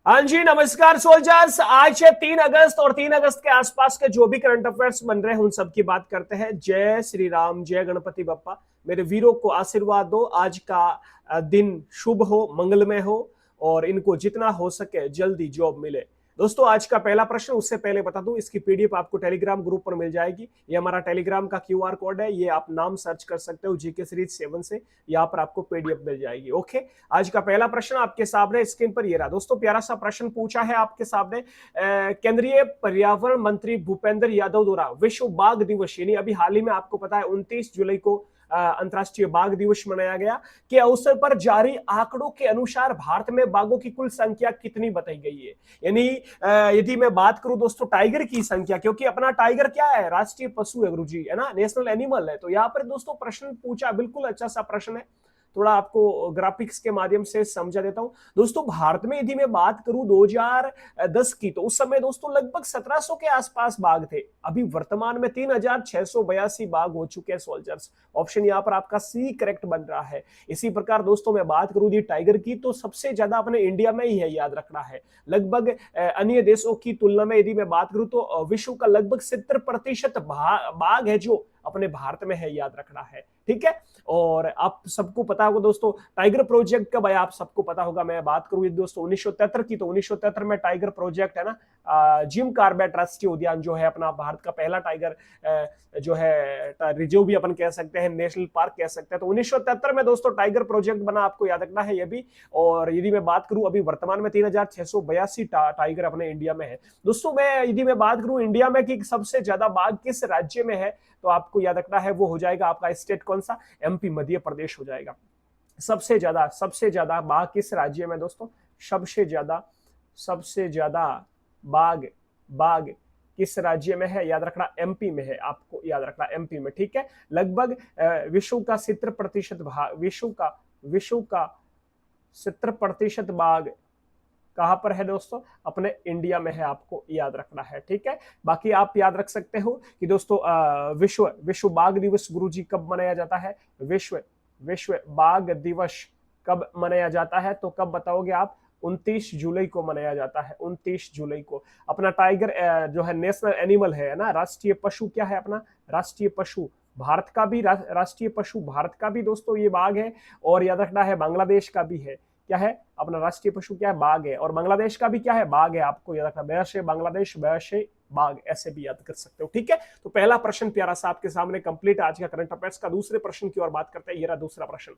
हाँ जी, नमस्कार सोल्जर्स। आज है 3 अगस्त और 3 अगस्त के आसपास के जो भी करंट अफेयर्स बन रहे हैं उन सब की बात करते हैं। जय श्री राम, जय गणपति बप्पा। मेरे वीरों को आशीर्वाद दो। आज का दिन शुभ हो, मंगलमय हो और इनको जितना हो सके जल्दी जॉब मिले। दोस्तों, आज का पहला प्रश्न, उससे पहले बता दूं, इसकी पीडीएफ आपको टेलीग्राम ग्रुप पर मिल जाएगी। ये हमारा टेलीग्राम का क्यूआर कोड है, ये आप नाम सर्च कर सकते हो जीके सीरीज 7 से। यहाँ पर आपको पीडीएफ मिल जाएगी। ओके, आज का पहला प्रश्न आपके सामने स्क्रीन पर ये रहा। दोस्तों, प्यारा सा प्रश्न पूछा है आपके सामने। केंद्रीय पर्यावरण मंत्री भूपेंद्र यादव द्वारा विश्व बाघ दिवस, यानी अभी हाल ही में आपको पता है 29 जुलाई को अंतर्राष्ट्रीय बाघ दिवस मनाया गया, के अवसर पर जारी आंकड़ों के अनुसार भारत में बाघों की कुल संख्या कितनी बताई गई है। यानी यदि मैं बात करूं दोस्तों टाइगर की संख्या, क्योंकि अपना टाइगर क्या है, राष्ट्रीय पशु है गुरु जी, है ना, नेशनल एनिमल है। तो यहाँ पर दोस्तों प्रश्न पूछा, बिल्कुल अच्छा सा प्रश्न है। थोड़ा आपको ग्राफिक्स के माध्यम से समझा देता हूं। दोस्तों, भारत में यदि मैं बात करूं 2010 की, तो उस समय दोस्तों लगभग 1700 के आसपास बाघ थे। अभी वर्तमान में 3682 बाघ हो चुके हैं सोल्जर्स। ऑप्शन यहां पर आपका सी करेक्ट बन रहा है। इसी प्रकार दोस्तों मैं बात करूं टाइगर की, तो सबसे ज्यादा अपने इंडिया में ही है, याद रखना है। लगभग अन्य देशों की तुलना में यदि मैं बात करूं तो विश्व का लगभग 70% बाघ है जो अपने भारत में है, याद रखना है। ठीक है। और आप सबको पता होगा दोस्तों टाइगर प्रोजेक्ट कब आया, आप सबको पता होगा। मैं बात करूं दोस्तों 1973 की, तो 1973 में टाइगर प्रोजेक्ट है ना, जिम कॉर्बेट राष्ट्रीय उद्यान जो है अपना भारत का पहला टाइगर जो है रिजर्व भी अपन कह सकते हैं, नेशनल पार्क कह सकते हैं। तो 1973 में दोस्तों टाइगर प्रोजेक्ट बना, आपको याद रखना है ये भी। और यदि मैं बात करूं अभी वर्तमान में 3682 टाइगर अपने इंडिया में है। दोस्तों, मैं यदि मैं बात करूं इंडिया में कि सबसे ज्यादा बाघ किस राज्य में है, तो आपको याद रखना है वो हो जाएगा आपका स्टेट कौन सा, एमपी, मध्य प्रदेश हो जाएगा। सबसे ज्यादा बाघ किस राज्य में दोस्तों, सबसे ज्यादा बाघ बाघ किस राज्य में है, याद रखना एमपी में है, आपको याद रखना एमपी में। ठीक है। लगभग विश्व का 70% विश्व का 70% बाघ कहां पर है दोस्तों, अपने इंडिया में है, आपको याद रखना है। ठीक है। बाकी आप याद रख सकते हो कि दोस्तों विश्व विश्व बाघ दिवस गुरुजी कब मनाया जाता है, विश्व विश्व बाघ दिवस कब मनाया जाता है, तो कब बताओगे आप, 29 जुलाई को मनाया जाता है। 29 जुलाई को अपना टाइगर जो है नेशनल एनिमल है ना, राष्ट्रीय पशु क्या है अपना, राष्ट्रीय पशु भारत का भी, राष्ट्रीय पशु भारत का भी दोस्तों ये बाघ है। और याद रखना है बांग्लादेश का भी है। क्या है अपना राष्ट्रीय पशु, क्या है, बाघ है। और बांग्लादेश का भी क्या है, बाघ है, आपको याद रखना, बैश बांग्लादेश, बैश बाघ, ऐसे भी याद कर सकते हो। ठीक है। तो पहला प्रश्न प्यारा सा आपके सामने कंप्लीट आज का करंट अफेयर्स का। दूसरे प्रश्न की ओर बात करते हैं। ये रहा दूसरा प्रश्न।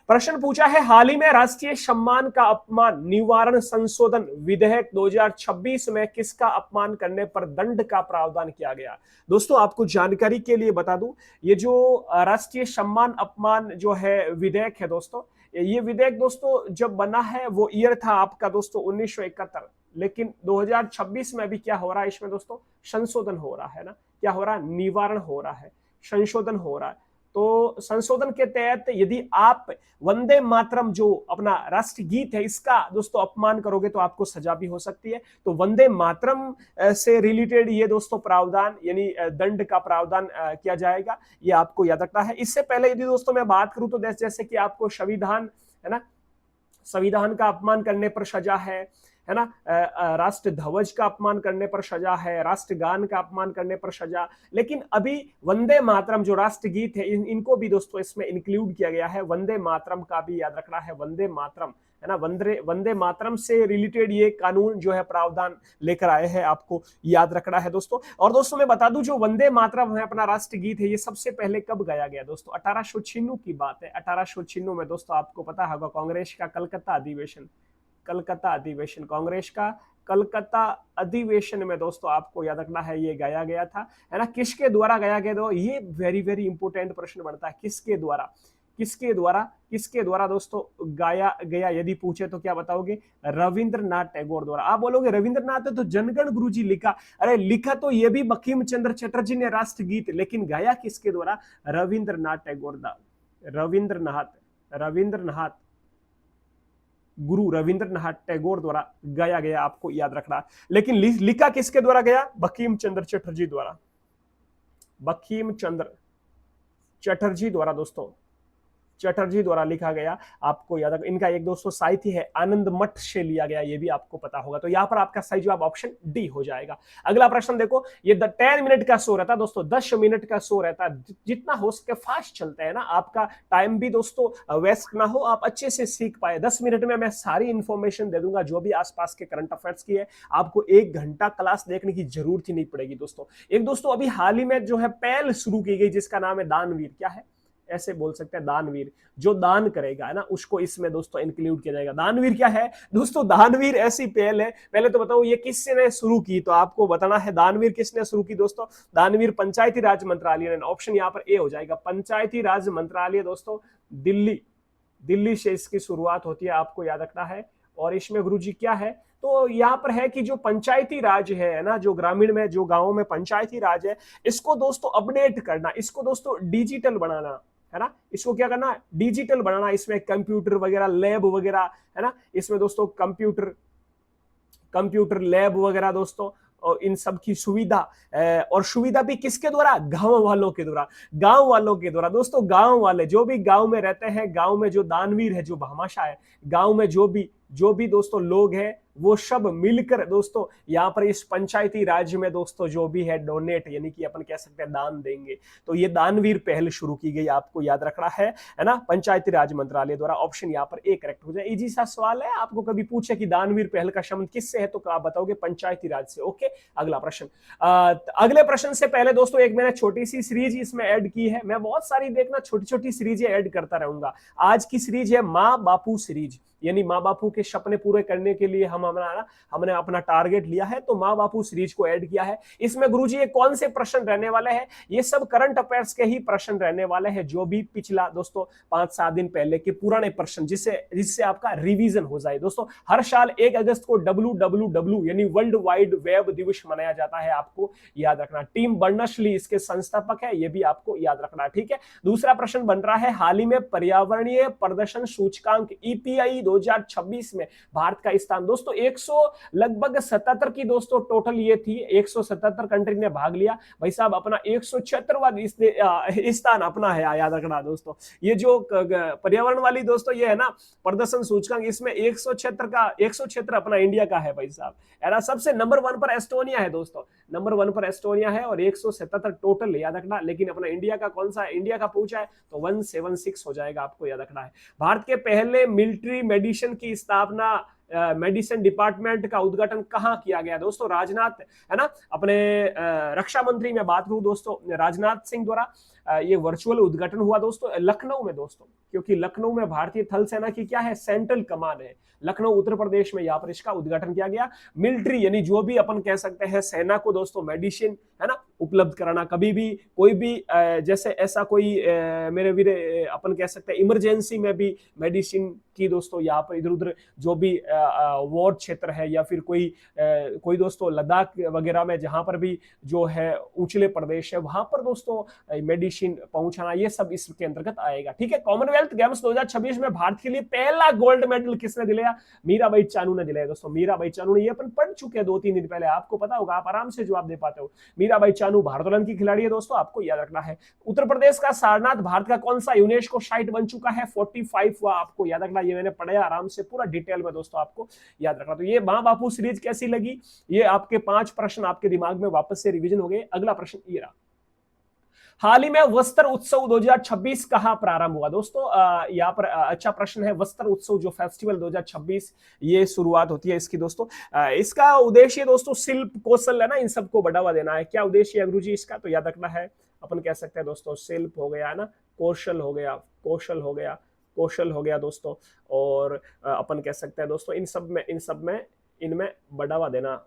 प्रश्न पूछा है, हाल ही में राष्ट्रीय सम्मान का अपमान निवारण संशोधन विधेयक 2026 में किसका अपमान करने पर दंड का प्रावधान किया गया। दोस्तों, आपको जानकारी के लिए बता दूं, ये जो राष्ट्रीय सम्मान अपमान जो है विधेयक है दोस्तों, ये विधेयक दोस्तों जब बना है वो ईयर था आपका दोस्तों 1971। लेकिन 2026 में अभी क्या हो रहा है इसमें दोस्तों, संशोधन हो रहा है ना। क्या हो रहा है, निवारण हो रहा है, संशोधन हो रहा है। तो संशोधन के तहत यदि आप वंदे मातरम जो अपना राष्ट्रगीत है इसका दोस्तों अपमान करोगे तो आपको सजा भी हो सकती है। तो वंदे मातरम से रिलेटेड ये दोस्तों प्रावधान, यानी दंड का प्रावधान किया जाएगा, ये आपको याद रखना है। इससे पहले यदि दोस्तों मैं बात करूं तो जैसे कि आपको संविधान है ना, संविधान का अपमान करने पर सजा है ना, राष्ट्र ध्वज का अपमान करने पर सजा है, राष्ट्रगान का अपमान करने पर सजा। लेकिन अभी वंदे मातरम जो राष्ट्रगीत है इनको भी दोस्तों इसमें इंक्लूड किया गया है। वंदे मातरम का भी याद रखना है, वंदे मातरम है ना, वंदे मातरम से रिलेटेड ये कानून जो है प्रावधान लेकर आए हैं, आपको याद रखना है दोस्तों। और दोस्तों मैं बता दूं जो वंदे मातरम है अपना राष्ट्रगीत है, ये सबसे पहले कब गाया गया दोस्तों, 1896 की बात है। 1896 में दोस्तों आपको पता होगा कांग्रेस का कलकत्ता अधिवेशन, कलकत्ता अधिवेशन, कांग्रेस का कलकत्ता अधिवेशन में दोस्तों आपको याद रखना है ये गाया गया था, है ना। किसके द्वारा गाया गया, दो ये वेरी वेरी इंपोर्टेंट प्रश्न बनता है, किसके द्वारा, किसके द्वारा दोस्तों गाया गया, यदि पूछे तो क्या बताओगे, रविंद्रनाथ टैगोर द्वारा। आप बोलोगे रविंद्रनाथ तो जनगण गुरुजी लिखा, अरे लिखा तो ये भी बंकिम चंद्र चटर्जी ने राष्ट्रगीत, लेकिन गाया किसके द्वारा, रविंद्रनाथ टैगोर रविंद्रनाथ गुरु रविंद्रनाथ टैगोर द्वारा गाया गया, आपको याद रखना। लेकिन लिखा किसके द्वारा गया, बंकिम चंद्र चटर्जी द्वारा, बंकिम चंद्र चटर्जी द्वारा दोस्तों चटर्जी द्वारा लिखा गया, आपको याद है। इनका एक दोस्तों साहित्य है आनंद मठ से लिया गया, ये भी आपको पता होगा। तो यहां पर आपका सही जवाब ऑप्शन डी हो जाएगा। अगला प्रश्न देखो, ये 10 मिनट का शो रहता है दोस्तों, 10 मिनट का शो रहता है। जितना हो सके फास्ट चलते हैं ना, आपका टाइम भी दोस्तों वेस्ट ना हो, आप अच्छे से सीख पाए। 10 मिनट में मैं सारी इंफॉर्मेशन दे दूंगा जो भी आसपास के करंट अफेयर्स की है। आपको 1 घंटा क्लास देखने की जरूरत ही नहीं पड़ेगी दोस्तों। एक दोस्तों अभी हाल ही में जो है पहल शुरू की गई, जिसका नाम है दानवीर। क्या है, ऐसे बोल सकते हैं दानवीर, जो दान करेगा है ना, उसको इसमें दोस्तों इंक्लूड किया जाएगा। दानवीर क्या है दोस्तों, दानवीर ऐसी पहल है, पहले तो बताओ ये किसने शुरू की, तो आपको बताना है दानवीर किसने शुरू की दोस्तों। दानवीर पंचायती राज मंत्रालय ने, ऑप्शन यहाँ पर ए हो जाएगा, पंचायती राज मंत्रालय दोस्तों, दिल्ली, दिल्ली से इसकी शुरुआत होती है, आपको याद रखना है। और इसमें गुरुजी क्या है, तो यहाँ पर है कि जो पंचायती राज है ना, जो ग्रामीण में, जो गांवों में पंचायती राज है, इसको दोस्तों अपडेट करना, इसको दोस्तों डिजिटल बनाना, है ना, इसको क्या करना, डिजिटल बनाना। इसमें कंप्यूटर वगैरह, लैब वगैरह, है ना, इसमें दोस्तों कंप्यूटर, कंप्यूटर लैब वगैरह दोस्तों, और इन सब की सुविधा, और सुविधा भी किसके द्वारा, गांव वालों के द्वारा, गांव वालों के द्वारा दोस्तों। गांव वाले जो भी गांव में रहते हैं, गांव में जो दानवीर है, जो भामाशाह है, गांव में जो भी दोस्तों लोग हैं, वो सब मिलकर दोस्तों यहाँ पर इस पंचायती राज में दोस्तों जो भी है डोनेट, यानी कि अपन कह सकते हैं दान देंगे। तो ये दानवीर पहल शुरू की गई, आपको याद रखना है ना, पंचायती राज मंत्रालय द्वारा। ऑप्शन यहाँ पर ए करेक्ट हो जाए। इजी सा सवाल है, आपको कभी पूछे कि दानवीर पहल का संबंध किससे है, तो आप बताओगे पंचायती राज से। ओके, अगला प्रश्न। अगले प्रश्न से पहले दोस्तों एक मैंने छोटी सी सीरीज इसमें ऐड की है, मैं बहुत सारी देखना छोटी छोटी सीरीजें ऐड करता रहूंगा। आज की सीरीज है माँ बापू सीरीज, यानी माँ बापू के सपने पूरे करने के लिए हमने अपना टारगेट लिया है, तो माँ बापू सीरीज को ऐड किया है। इसमें गुरुजी ये कौन से प्रश्न रहने वाले हैं, ये सब करंट अफेयर्स के ही प्रश्न रहने वाले हैं, जो भी पिछला दोस्तों 5-7 दिन पहले के पुराने प्रश्न, जिससे आपका रिवीजन हो जाए दोस्तों। हर साल 1 अगस्त को WWW यानी वर्ल्ड वाइड वेब दिवस मनाया जाता है, आपको याद रखना। टीम बर्नर्स-ली इसके संस्थापक है, ये भी आपको याद रखना, ठीक है। दूसरा प्रश्न बन रहा है, हाल ही में पर्यावरणीय प्रदर्शन सूचकांक EPI 2026 में भारत का स्थान दोस्तों 100 लगभग 77 की दोस्तों टोटल ये थी, 177 कंट्री ने भाग लिया भाई साहब। अपना 176वां स्थान अपना है, याद रखना दोस्तों। ये जो पर्यावरण वाली दोस्तों ये है ना प्रदर्शन सूचकांक, इसमें 176 अपना इंडिया का है भाई साहब। ऐसा सबसे नंबर 1 पर एस्टोनिया है दोस्तों, नंबर 1 पर एस्टोनिया है, और 177 टोटल याद रखना। लेकिन अपना इंडिया का कौन सा है, इंडिया का पूछा है तो 176 हो जाएगा, आपको याद रखना है। भारत के पहले मिलिट्री मेडिसिन की स्थापना, मेडिसिन डिपार्टमेंट का उद्घाटन कहां किया गया दोस्तों, राजनाथ, है ना, अपने रक्षा मंत्री में बात करूं दोस्तों, राजनाथ सिंह द्वारा ये वर्चुअल उद्घाटन हुआ दोस्तों लखनऊ में दोस्तों, क्योंकि लखनऊ में भारतीय थल सेना की क्या है, सेंट्रल कमान है, लखनऊ उत्तर प्रदेश में, यहाँ पर इसका उद्घाटन किया गया। मिलिट्री यानी जो भी अपन कह सकते हैं सेना को दोस्तों मेडिसिन, है ना, उपलब्ध कराना, कभी भी कोई भी जैसे ऐसा कोई मेरे वीर अपन कह सकते हैं इमरजेंसी में भी मेडिसिन की दोस्तों यहाँ पर इधर उधर जो भी वॉर क्षेत्र है, या फिर कोई दोस्तों लद्दाख वगैरह में जहां पर भी जो है ऊंचले प्रदेश है, वहां पर दोस्तों मेडिसिन पहुंचाना, ये सब इसके अंतर्गत आएगा, ठीक है। कॉमनवेल्थ गेम्स 2026 में भारत के लिए पहला गोल्ड मेडल किसने दिलाया, मीराबाई चानू ने दिलाया दोस्तों। मीराबाई चानू ने, ये अपन पढ़ चुके हैं 2-3 दिन पहले, आपको पता होगा, आप आराम से जवाब दे पाते हो। मीराबाई चानू भारोत्तोलन की खिलाड़ी है दोस्तों, आपको याद रखना है। उत्तर प्रदेश का सारनाथ भारत का कौन सा यूनेस्को साइट बन चुका है, 45वां, आपको याद रखना। ये मैंने पढ़ा आराम से पूरा डिटेल में दोस्तों, आपको याद रखना। तो ये मां बापू सीरीज कैसी लगी, ये आपके 5 प्रश्न आपके दिमाग में वापस से रिवीजन हो गए। अगला प्रश्न ये रहा, हाल ही में वस्त्र उत्सव 2026 कहां प्रारंभ हुआ दोस्तों। यहाँ पर अच्छा प्रश्न है, वस्त्र उत्सव जो फेस्टिवल 2026 ये शुरुआत होती है इसकी दोस्तों। इसका उद्देश्य दोस्तों शिल्प कौशल है ना, इन सबको बढ़ावा देना है। क्या उद्देश्य है गुरुजी इसका, तो याद रखना है, अपन कह सकते हैं दोस्तों शिल्प हो गया, है ना, कौशल हो गया, कौशल हो गया, कौशल हो गया दोस्तों, और अपन कह सकते हैं दोस्तों इनमें बढ़ावा देना,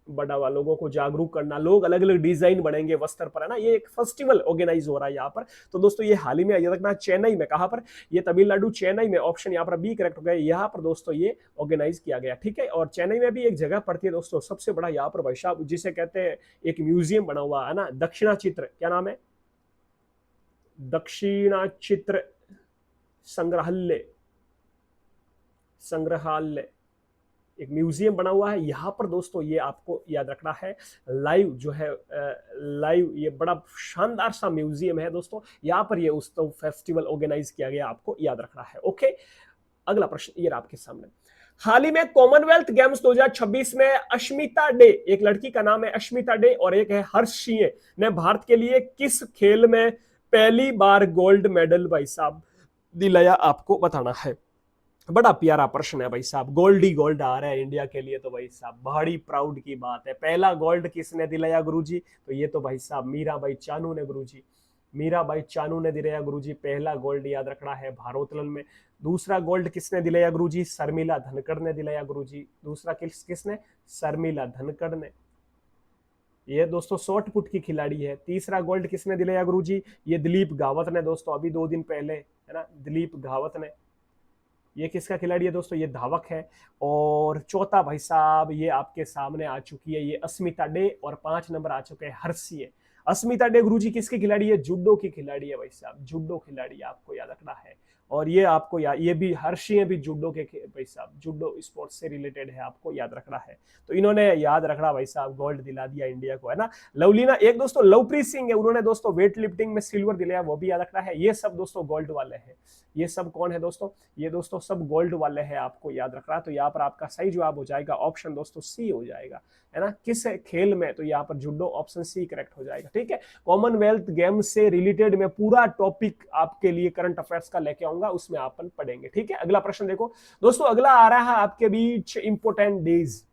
बढ़ावा, लोगों को जागरूक करना, लोग अलग अलग डिजाइन बनेंगे वस्त्र पर, है ना। ये एक फेस्टिवल ऑर्गेनाइज हो रहा है यहाँ पर। तो दोस्तों ये हाल ही में याद रखना चेन्नई में, कहां पर, ये तमिलनाडु चेन्नई में, ऑप्शन यहाँ पर बी करेक्ट हो गया, यहाँ पर दोस्तों ये ऑर्गेनाइज किया गया, ठीक है। और चेन्नई में भी एक जगह पड़ती है दोस्तों सबसे बड़ा यहाँ पर भाई साहब, जिसे कहते हैं एक म्यूजियम बना हुआ है ना, दक्षिणा चित्र, क्या नाम है, दक्षिणा चित्र संग्रहालय, संग्रहालय, एक म्यूजियम बना हुआ है यहाँ पर दोस्तों, ये आपको याद रखना है। लाइव जो है लाइव, ये बड़ा शानदार सा म्यूजियम है दोस्तों, यहाँ पर ये उत्सव फेस्टिवल ऑर्गेनाइज किया गया, आपको याद रखना है। ओके, अगला प्रश्न ये आपके सामने। हाल ही में कॉमनवेल्थ गेम्स 2026 में अश्मिता डे, एक लड़की का नाम है अश्मिता डे और एक है हर्ष सिंह, ने भारत के लिए किस खेल में पहली बार गोल्ड मेडल भाई साहब दिलाया, आपको बताना है। बड़ा प्यारा प्रश्न है भाई साहब, गोल्ड ही गोल्ड आ रहा है इंडिया के लिए, तो भाई साहब बड़ी प्राउड की बात है। पहला गोल्ड किसने दिलाया गुरुजी, तो ये तो भाई साहब मीराबाई चानू ने गुरुजी, मीराबाई चानू ने दिलाया गुरुजी पहला गोल्ड, याद रखना है भारोत्तोलन में। दूसरा गोल्ड किसने दिलाया गुरुजी, शर्मिला धनखड़ ने दिलाया गुरुजी। दूसरा किसने, शर्मिला धनखड़ ने, ये दोस्तों शॉर्ट पुट की खिलाड़ी है। तीसरा गोल्ड किसने दिलाया गुरुजी, ये दिलीप गावत ने दोस्तों, अभी 2 दिन पहले, है ना, दिलीप गावत ने। ये किसका खिलाड़ी है दोस्तों, ये धावक है। और चौथा भाई साहब ये आपके सामने आ चुकी है, ये अस्मिता डे, और 5 नंबर आ चुके हैं हर्षी। अस्मिता डे गुरुजी किसकी खिलाड़ी है, जुडो की खिलाड़ी है भाई साहब, जुडो खिलाड़ी आपको याद रखना है। और ये आपको ये भी हर्षी भी जुडो के भाई साहब, जुडो स्पोर्ट्स से रिलेटेड है, आपको याद रखना है। तो इन्होंने याद रखना भाई साहब, गोल्ड दिला दिया इंडिया को, है ना। लवलीना एक दोस्तों लवप्रीत सिंह है, उन्होंने दोस्तों वेट लिफ्टिंग में सिल्वर दिलाया, वो भी याद रखना है। ये सब दोस्तों गोल्ड वाले हैं, ये सब कौन है दोस्तों, ये दोस्तों सब गोल्ड वाले हैं, आपको याद रखना। तो यहाँ पर आपका सही जवाब हो जाएगा ऑप्शन दोस्तों सी हो जाएगा, है ना। किस खेल में, तो यहाँ पर जुडो, ऑप्शन सी करेक्ट हो जाएगा। ठीक है, कॉमनवेल्थ गेम्स से रिलेटेड में पूरा टॉपिक आपके लिए करंट अफेयर्स का लेके आऊंगा, उसमें अपन पढ़ेंगे। ठीक है, अगला प्रश्न देखो दोस्तों, अगला आ रहा है आपके बीच इंपोर्टेंट डेज,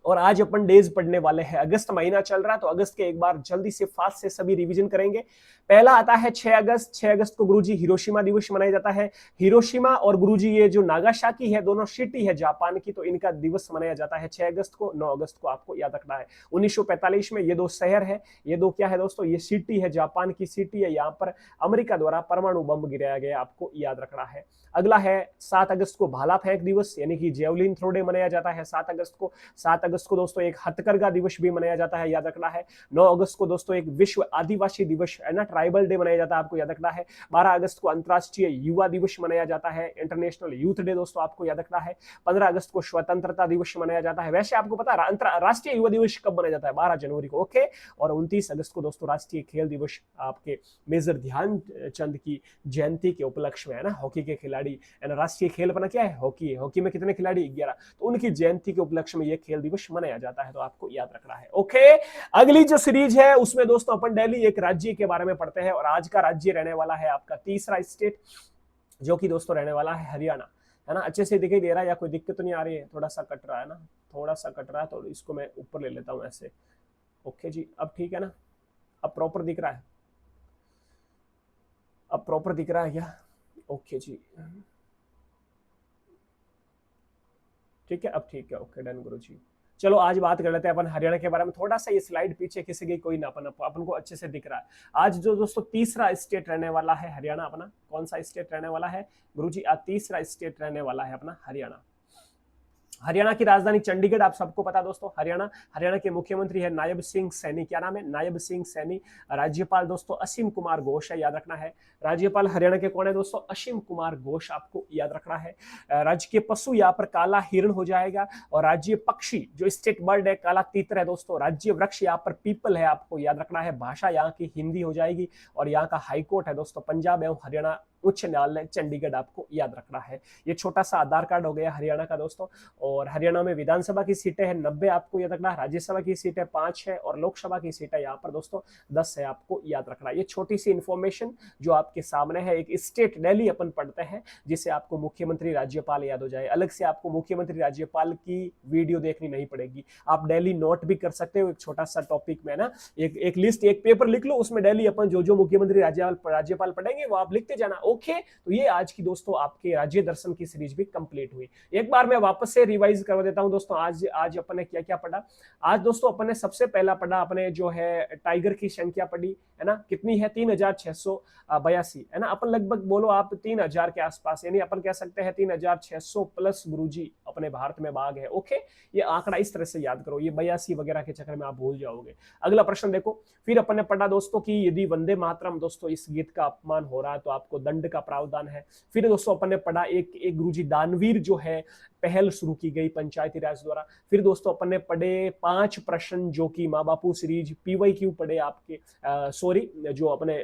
और आज अपन डेज पढ़ने वाले हैं। अगस्त महीना चल रहा है, तो अगस्त के एक बार जल्दी से फास्ट से सभी रिवीजन करेंगे। पहला आता है 6 अगस्त। 6 अगस्त को गुरुजी हिरोशिमा दिवस मनाया जाता है। हिरोशिमा और गुरुजी ये जो नागासाकी है, दोनों सिटी है जापान की, तो इनका दिवस मनाया जाता है 6 अगस्त को। 9 अगस्त को आपको याद रखना है। 1945 में ये 2 शहर है, ये 2 क्या है दोस्तों, ये सिटी है, जापान की सिटी है, यहाँ पर अमेरिका द्वारा परमाणु बम गिराया गया, आपको याद रखना है। अगला है 7 अगस्त को भाला फेंक दिवस, यानी कि जेवलिन थ्रो डे मनाया जाता है 7 अगस्त को। 7 अगस्त को दोस्तों एक हथकरघा दिवस भी मनाया जाता है, याद रखना है। 9 अगस्त को दोस्तों एक विश्व आदिवासी दिवस, है ना, ट्राइबल डे मनाया जाता है, आपको याद रखना है। 12 अगस्त को अंतरराष्ट्रीय युवा दिवस मनाया जाता है, इंटरनेशनल यूथ डे दोस्तों, आपको याद रखना है। 15 अगस्त को स्वतंत्रता दिवस मनाया जाता है। वैसे आपको पता है राष्ट्रीय युवा दिवस कब मनाया जाता है, 12 जनवरी को। ओके, और 29 अगस्त को दोस्तों राष्ट्रीय खेल दिवस, आपके मेजर ध्यानचंद की जयंती के उपलक्ष्य में, है ना, हॉकी के खिलाड़ी, राष्ट्रीय खेल अपना क्या है, हॉकी है। हॉकी में कितने खिलाड़ी, 11, तो उनकी जयंती के उपलक्ष्य में यह खेल दिवस मनाया जाता है, तो आपको याद रखना है। ओके, अगली जो सीरीज है उसमें दोस्तों अपन डेली एक राज्य के बारे में पढ़ते हैं, और आज का राज्य रहने वाला है आपका तीसरा स्टेट, जो कि दोस्तों रहने वाला है हरियाणा, है ना। अच्छे से दिखाई दे रहा है या कोई दिक्कत तो नहीं आ रही है, थोड़ा सा कट रहा है ना, थोड़ा सा कट रहा है, तो इसको मैं ऊपर ले लेता हूं ऐसे। ओके जी, अब ठीक है ना, अब प्रॉपर दिख रहा है, अब प्रॉपर दिख रहा है क्या, ओके जी, ठीक है, अब ठीक है, ओके डन गुरु जी। चलो आज बात कर लेते हैं अपन हरियाणा के बारे में। थोड़ा सा ये स्लाइड पीछे खिसक गई, कोई ना, अपन को अच्छे से दिख रहा है। आज जो दोस्तों तीसरा स्टेट रहने वाला है हरियाणा अपना, कौन सा स्टेट रहने वाला है गुरुजी, आज तीसरा स्टेट रहने वाला है अपना हरियाणा। हरियाणा की राजधानी चंडीगढ़, आप सबको पता दोस्तों। हरियाणा के मुख्यमंत्री है नायब सिंह सैनी, क्या नाम है, नायब सिंह सैनी। राज्यपाल दोस्तों असीम कुमार घोष है, याद रखना है। राज्यपाल हरियाणा के कौन है दोस्तों, असीम कुमार घोष, आपको याद रखना है। राज्य के पशु यहाँ पर काला हिरण हो जाएगा, और राज्य पक्षी जो स्टेट बर्ड है काला तीतर है दोस्तों। राज्य वृक्ष यहाँ पर पीपल है, आपको याद रखना है। भाषा यहाँ की हिंदी हो जाएगी, और यहाँ का हाईकोर्ट है दोस्तों पंजाब एवं हरियाणा उच्च न्यायालय चंडीगढ़, आपको याद रखना है। ये छोटा सा आधार कार्ड हो गया हरियाणा का दोस्तों। और हरियाणा में विधानसभा की सीटें हैं 90, आपको याद रखना है। राज्यसभा की सीटें 5 है, और लोकसभा की सीटें यहाँ पर दोस्तों 10 है, आपको याद रखना है। ये छोटी सी इंफॉर्मेशन जो आपके सामने है, एक स्टेट डेली अपन पढ़ते हैं, जिससे आपको मुख्यमंत्री राज्यपाल याद हो जाए। अलग से आपको मुख्यमंत्री राज्यपाल की वीडियो देखनी नहीं पड़ेगी, आप डेली नोट भी कर सकते हो, एक छोटा सा टॉपिक में ना, एक लिस्ट, एक पेपर लिख लो, उसमें डेली अपन जो मुख्यमंत्री राज्यपाल पढ़ेंगे वो आप लिखते जाना। ओके, तो ये आज की दोस्तों आपके राज्य दर्शन की सीरीज भी कंप्लीट हुई। एक बार मैं वापस से रिवाइज करवा देता हूं दोस्तों, आज अपन ने क्या क्या पढ़ा। आज दोस्तों अपन ने सबसे पहला पढ़ा, अपने जो है टाइगर की संख्या पढ़ी, है ना, कितनी है, 3682, है ना। अपन लगभग बोलो आप 3000 के आसपास, यानी अपन कह सकते हैं 3600 प्लस गुरुजी अपने भारत में बाघ है। ओके, ये आंकड़ा इस तरह से याद करो, ये 82 वगैरह के चक्कर में आप भूल जाओगे। अगला प्रश्न देखो, फिर अपन ने पढ़ा दोस्तों कि यदि वंदे मातरम दोस्तों इस गीत का अपमान हो रहा है तो आपको दंड का प्रावधान है। फिर दोस्तों अपन ने पढ़ा एक गुरुजी दानवीर जो है पहल शुरू की गई पंचायती राज द्वारा। फिर दोस्तों अपन ने पढ़े 5 प्रश्न जो कि माँ बापू सीरीज, PYQ पढ़े आपके, सॉरी जो अपने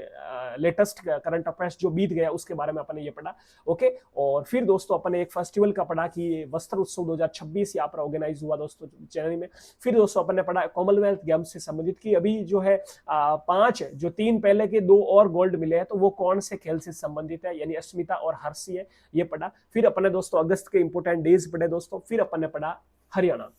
लेटेस्ट करंट अफेयर्स जो बीत गया उसके बारे में अपन ने ये पढ़ा। ओके, और फिर दोस्तों अपन ने एक फेस्टिवल का पढ़ा कि वस्त्र उत्सव 2026 यहाँ पर ऑर्गेनाइज हुआ दोस्तों चेन्नई में। फिर दोस्तों अपन ने पढ़ा कॉमनवेल्थ गेम्स से संबंधित कि अभी जो है 5 जो 3 पहले के 2 और गोल्ड मिले हैं तो वो कौन से खेल से संबंधित है, यानी अस्मिता और हर्षी है, ये पढ़ा। फिर अपन ने दोस्तों अगस्त के इंपोर्टेंट डेज पढ़े दोस्तों। फिर अपन ने पढ़ा हरियाणा।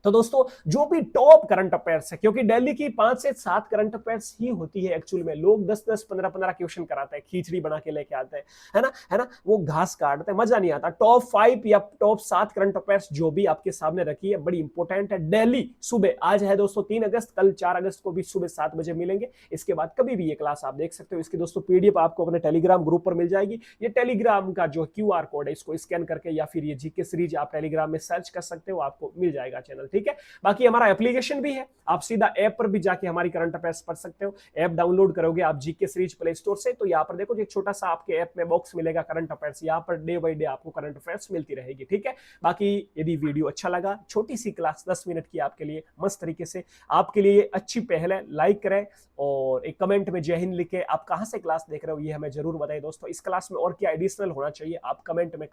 तो दोस्तों जो भी टॉप करंट अफेयर्स है, क्योंकि दिल्ली की 5 से 7 करंट अफेयर्स ही होती है एक्चुअल में, लोग 10-10 15-15 क्वेश्चन कराते हैं, खिचड़ी बना के लेके आते हैं, है ना, वो घास काटते हैं, मजा नहीं आता। टॉप 5 या टॉप 7 करंट अफेयर्स जो भी आपके सामने रखी है बड़ी इंपॉर्टेंट है। दिल्ली सुबह, आज है दोस्तों 3 अगस्त, कल 4 अगस्त को भी सुबह 7 बजे मिलेंगे। इसके बाद कभी भी ये क्लास आप देख सकते हो। इसकी दोस्तों पीडीएफ आपको अपने टेलीग्राम ग्रुप पर मिल जाएगी। ये टेलीग्राम का जो QR कोड है इसको स्कैन करके या फिर ये जीके सीरीज आप टेलीग्राम में सर्च कर सकते हो, आपको मिल जाएगा चैनल, ठीक है। बाकी हमारा एप्लीकेशन भी है, आप सीधा ऐप पर भी जाके हमारी करंट अफेयर्स पढ़ सकते हो। ऐप डाउनलोड करोगे आप जीके सीरीज प्ले स्टोर से, तो यहाँ पर देखो एक छोटा सा आपके ऐप में बॉक्स मिलेगा करंट अफेयर्स, यहाँ पर डे बाय डे आपको करंट अफेयर्स मिलती रहेगी, ठीक है। बाकी यदि वीडियो अच्छा लगा, छोटी सी क्लास 10 मिनट की आपके लिए मस्त तरीके से, आपके लिए अच्छी पहल है, लाइक करें और एक कमेंट में जय हिंद लिखे। आप कहां से क्लास देख रहे हो ये हमें जरूर बताइए दोस्तों। इस क्लास में और क्या एडिशनल होना चाहिए आप कमेंट में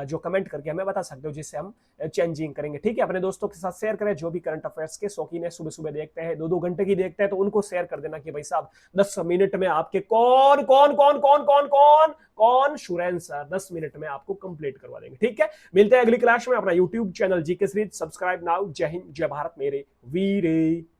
जो कमेंट करके हमें बता सकते हो, जिससे हम चेंजिंग करेंगे, ठीक है। अपने दोस्तों के साथ शेयर करें जो भी करंट अफेयर्स के शौकीन है, सुबह सुबह देखते हैं, 2-2 घंटे की देखते हैं, तो उनको शेयर कर देना कि भाई साहब 10 मिनट में आपके कौन कौन कौन कौन कौन कौन कौन सुरेंद्र सर 10 मिनट में आपको कंप्लीट करवा देंगे, ठीक है। मिलते हैं अगली क्लास में। अपना YouTube channel GK series subscribe now. जय हिंद, जय भारत मेरे वीरे।